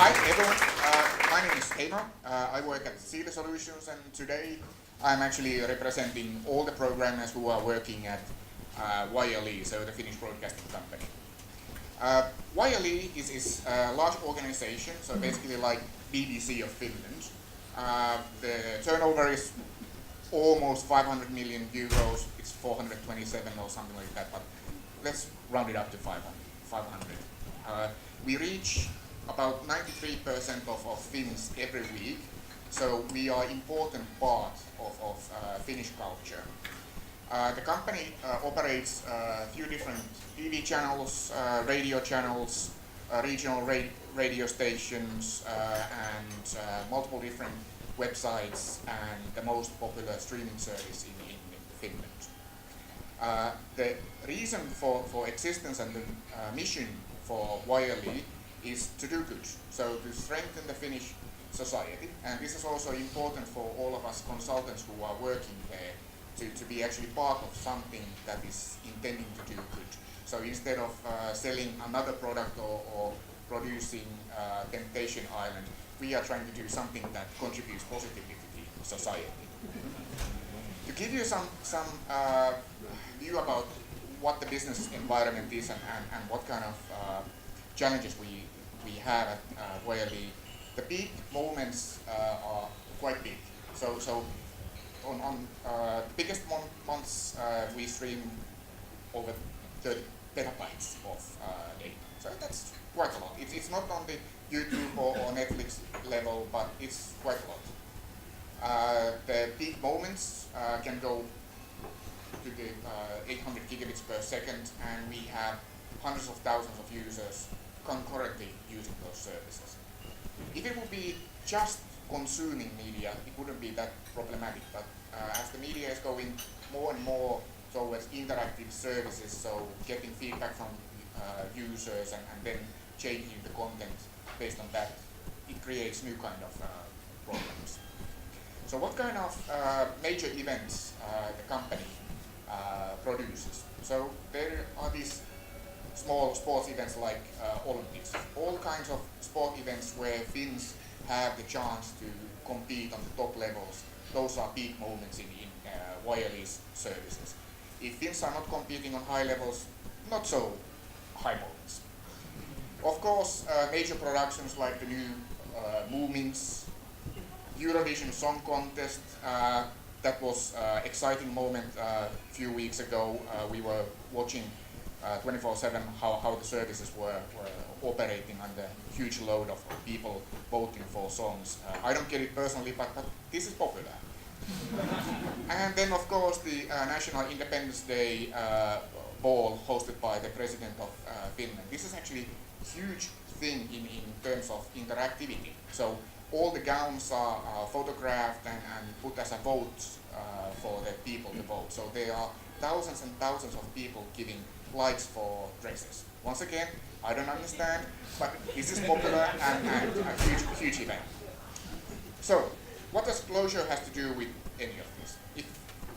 Hi everyone, my name is Heimo. I work at Sealy Solutions, and today I'm actually representing all the programmers who are working at YLE, so the Finnish Broadcasting Company. YLE is a large organization, so basically like BBC of Finland. The turnover is almost 500 million euros. It's 427 or something like that, but let's round it up to 500. We reach about 93% of Finns every week, so we are important part of Finnish culture. The company operates a few different TV channels, radio channels, regional radio stations, and multiple different websites, and the most popular streaming service in Finland. The reason for existence and the mission for YLE is to do good, so to strengthen the Finnish society, and this is also important for all of us consultants who are working there to be actually part of something that is intending to do good. So instead of selling another product or producing Temptation Island, we are trying to do something that contributes positively to the society. To give you some view about what the business environment is and what kind of challenges we have at YLE, the peak moments are quite big. So on biggest months we stream over 30 petabytes of data. So that's quite a lot. It's not on the YouTube or Netflix level, but it's quite a lot. The peak moments can go to the 800 gigabits per second, and we have hundreds of thousands of users concurrently using those services. If it would be just consuming media, it wouldn't be that problematic, but as the media is going more and more towards interactive services, so getting feedback from users and then changing the content based on that, it creates new kind of problems. So what kind of major events the company produces? So there are these small sports events like Olympics, all kinds of sport events where Finns have the chance to compete on the top levels. Those are peak moments in YLE's services. If Finns are not competing on high levels, not so high moments. Of course, major productions like the new Moomins, Eurovision Song Contest, that was exciting moment a few weeks ago. We were watching 24/7 how the services were operating under huge load of people voting for songs. I don't get it personally, but this is popular. And then of course the National Independence Day ball hosted by the President of Finland. This is actually a huge thing in terms of interactivity. So all the gowns are photographed and put as a vote for the people to vote. So there are thousands and thousands of people giving likes for dresses. Once again, I don't understand, but this is popular and a huge event. So, what does Clojure has to do with any of this?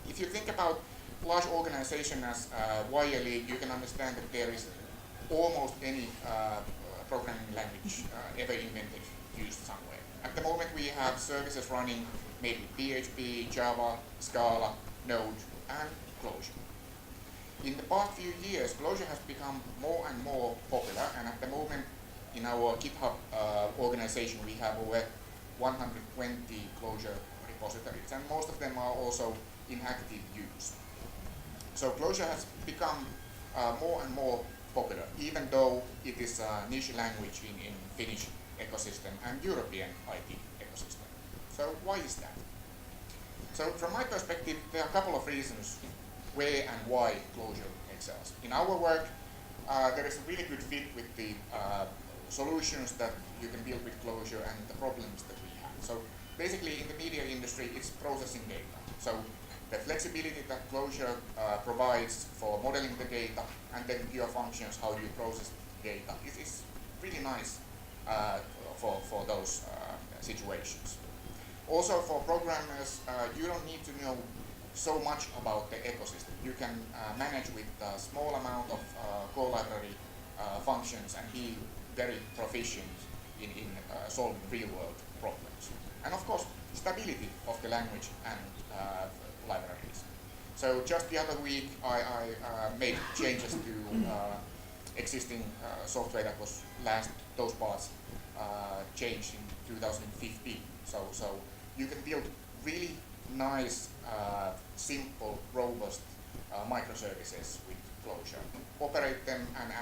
If you think about large organization as YLE, you can understand that there is almost any programming language ever invented used somewhere. At the moment we have services running made with PHP, Java, Scala, Node, and Clojure. In the past few years, Clojure has become more and more popular, and at the moment in our GitHub organization we have over 120 Clojure repositories, and most of them are also in active use. So Clojure has become more and more popular, even though it is a niche language in Finnish ecosystem and European IT ecosystem. So why is that? So from my perspective, there are a couple of reasons where and why Clojure excels. In our work, there is a really good fit with the solutions that you can build with Clojure and the problems that we have. So basically in the media industry, it's processing data. So the flexibility that Clojure provides for modeling the data and then pure functions, how you process data, is really nice for those situations. Also for programmers, you don't need to know so much about the ecosystem. You can manage with a small amount of core library functions and be very proficient in solving real-world problems. And of course, stability of the language and libraries. So just the other week, I made changes to existing software that was those parts changed in 2015. So you can build really nice, simple, robust microservices with Clojure. Operate them and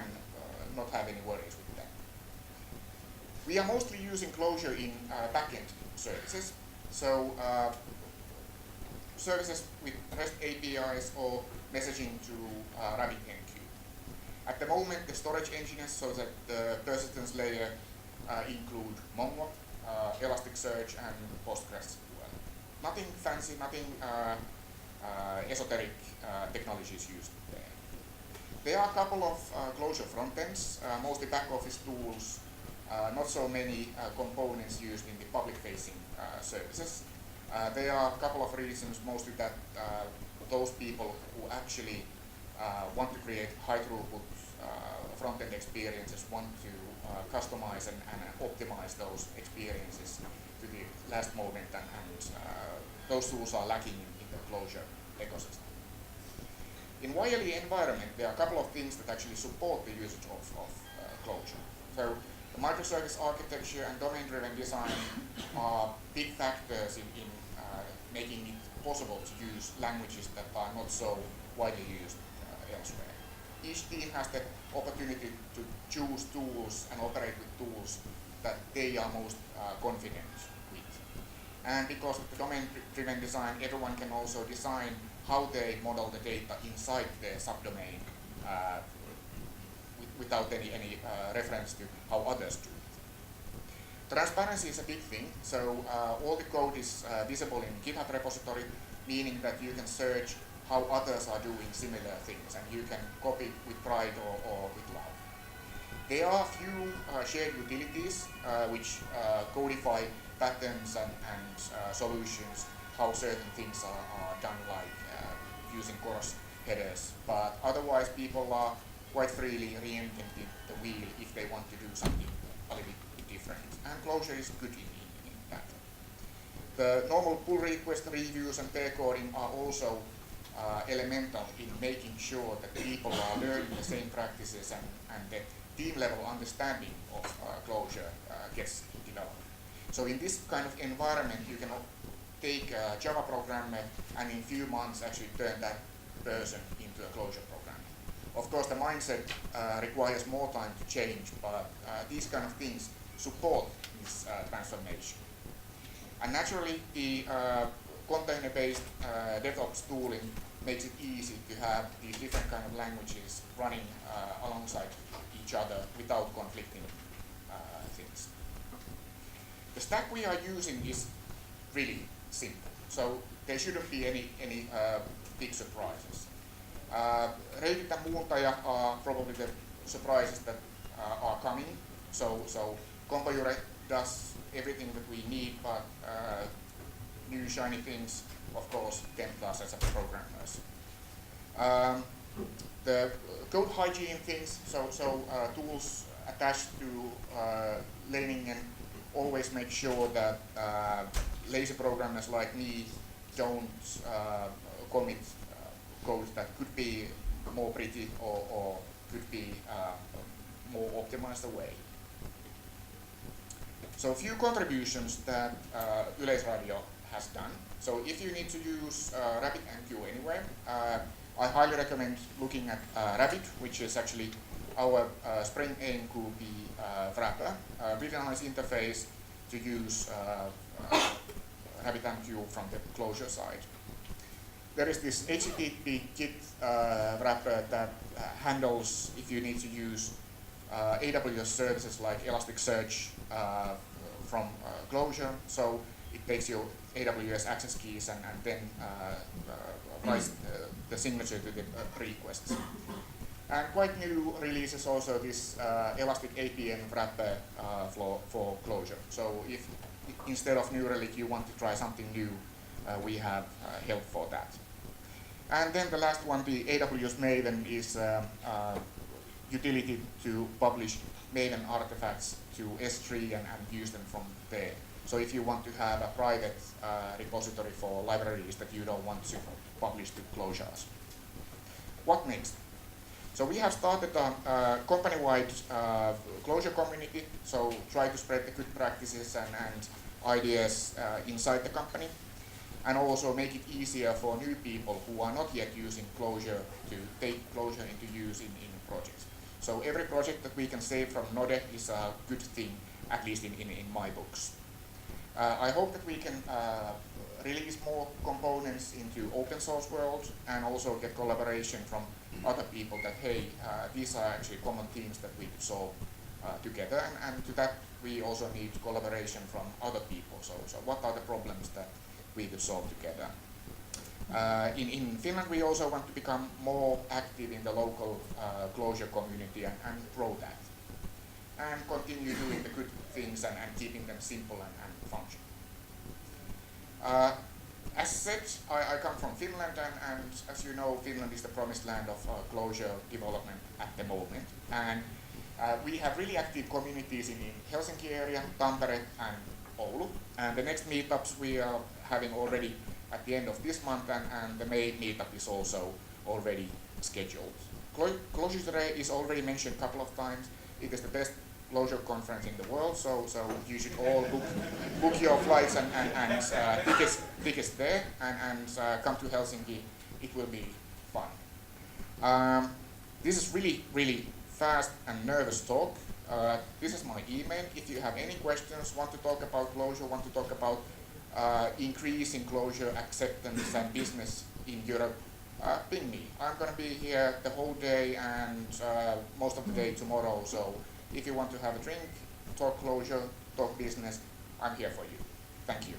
not have any worries with them. We are mostly using Clojure in backend services. So services with REST APIs or messaging to RabbitMQ. At the moment, the storage engines, so that the persistence layer include Mongo, Elasticsearch, and PostgreSQL. Nothing fancy, nothing esoteric technologies used there. There are a couple of Clojure frontends, mostly back-office tools, not so many components used in the public-facing services. There are a couple of reasons, mostly that those people who actually want to create high-throughput front-end experiences want to customize and optimize those experiences to the last moment, and those tools are lacking in the Clojure ecosystem. In YLE environment, there are a couple of things that actually support the usage of Clojure. So the microservice architecture and domain-driven design are big factors in making it possible to use languages that are not so widely used elsewhere. Each team has the opportunity to choose tools and operate with tools that they are most confident with. And because of the domain-driven design, everyone can also design how they model the data inside their subdomain without any reference to how others do it. Transparency is a big thing, so all the code is visible in GitHub repository, meaning that you can search how others are doing similar things, and you can copy with pride or with love. There are a few shared utilities which codify patterns and solutions, how certain things are done, like using chorus headers, but otherwise people are quite freely reinventing the wheel if they want to do something a little bit different, and Clojure is good in that. The normal pull request reviews and pair coding are also elemental in making sure that people are learning the same practices and the team level understanding of Clojure gets developed. So in this kind of environment, you can take a Java programmer and in a few months actually turn that person into a Clojure programmer. Of course, the mindset requires more time to change, but these kind of things support this transformation. And naturally, the container-based DevOps tooling makes it easy to have these different kind of languages running alongside each other without conflicting things. The stack we are using is really simple, so there shouldn't be any big surprises. Reitit and muuntaja are probably the surprises that are coming. So Clojure does everything that we need, but new shiny things, of course, tempt us as a programmers. The code hygiene things, so tools attached to learning, and always make sure that lazy programmers like me don't commit code that could be more pretty or could be more optimized away. So a few contributions that Yleisradio has done. So if you need to use RabbitMQ anywhere, I highly recommend looking at Rabbit, which is actually our Spring AMQP wrapper. Really nice interface to use RabbitMQ from the Clojure side. There is this HTTP Git wrapper that handles if you need to use AWS services like Elasticsearch from Clojure. So it takes your AWS access keys and then writes the signature to the requests. And quite new releases also this Elastic APN wrapper for Clojure. So if instead of New Relic you want to try something new, we have help for that. And then the last one, the AWS Maven, is utility to publish Maven artifacts to S3 and use them from there. So if you want to have a private repository for libraries that you don't want to publish to Clojures. What next? So we have started a company-wide Clojure community, so try to spread the good practices and ideas inside the company, and also make it easier for new people who are not yet using Clojure to take Clojure into use in projects. So every project that we can save from Node is a good thing, at least in my books. I hope that we can release more components into open source world and also get collaboration from other people that, hey, these are actually common themes that we could solve together, and to that we also need collaboration from other people. So what are the problems that we could solve together? In Finland we also want to become more active in the local Clojure community and grow that. And continue doing the good things and keeping them simple and functional. As said, I come from Finland, and as you know, Finland is the promised land of Clojure development at the moment. And we have really active communities in Helsinki area, Tampere and Oulu. And the next meetups we are having already at the end of this month, and the May meetup is also already scheduled. Clojure is already mentioned a couple of times. It is the best Clojure conference in the world, so you should all book your flights and tickets there, and come to Helsinki. It will be fun. This is really fast and nervous talk. This is my email. If you have any questions, want to talk about Clojure, want to talk about increasing Clojure acceptance and business in Europe, ping me. I'm going to be here the whole day and most of the day tomorrow. So if you want to have a drink, talk Clojure, talk business, I'm here for you. Thank you.